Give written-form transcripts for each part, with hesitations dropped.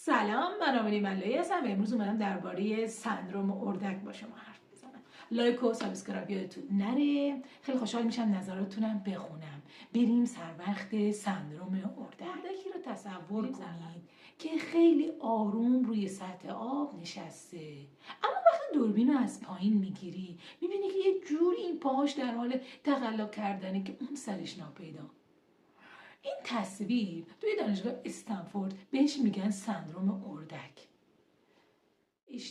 سلام، من آملی ملایی هستم و امروز اومدم درباره سندروم اردک با شما حرف بزنم. لایک و سابسکرایب یادتون نره. خیلی خوشحال میشم نظراتونم بخونم. بریم سر وقت سندروم اردکی رو تصور کنید که خیلی آروم روی سطح آب نشسته، اما وقتی دوربین رو از پایین میگیری میبینی که یه جوری این پاهاش در حال تقلا کردنه که اون سرش ناپیدا. این تصویر توی دانشگاه استنفورد بهش میگن سندروم اردک.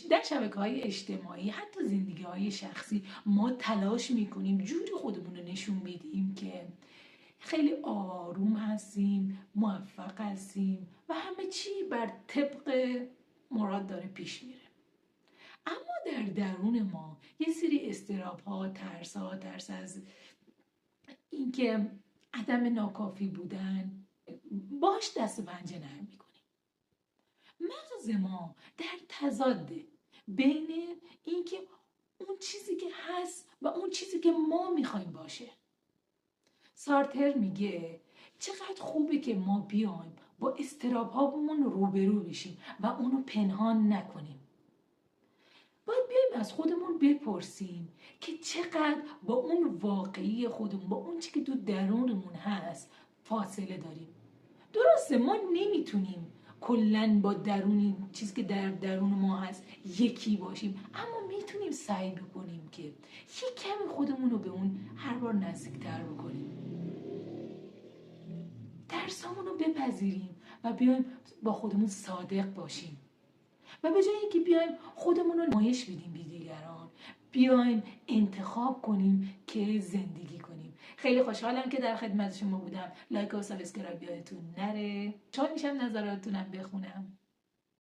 در شبکه‌های اجتماعی، حتی زندگی‌های شخصی، ما تلاش میکنیم جوری خودمون رو نشون بدیم که خیلی آروم هستیم، موفق هستیم و همه چی بر طبق مراد داره پیش میره. اما در درون ما یه سری اضطراب‌ها، ترس از اینکه عدم ناکافی بودن باش دست و پنجه نرم میکنیم. مغز ما در تضاده بین اینکه اون چیزی که هست و اون چیزی که ما میخوایم باشه. سارتر میگه چقدر خوبه که ما بیایم با اضطراب‌هامون روبرو بشیم و اونو پنهان نکنیم. باید بیایم از خودمون بپرسیم که چقدر با اون واقعی خودمون، با اون چیزی که تو درونمون هست فاصله داریم. درسته ما نمیتونیم کلن با درونی چیزی که در درون ما هست یکی باشیم، اما میتونیم سعی بکنیم که یک کمی خودمون رو به اون هر بار نزدیکتر بکنیم. ترسامون رو بپذیریم و بیایم با خودمون صادق باشیم و به جای اینکه بیایم خودمون رو نمایش بدیم به دیگران، بیایم انتخاب کنیم که زندگی کنیم. خیلی خوشحالم که در خدمت شما بودم. لایک و سابسکرایب یادتون نره. خوشحال میشم نظراتونم بخونم.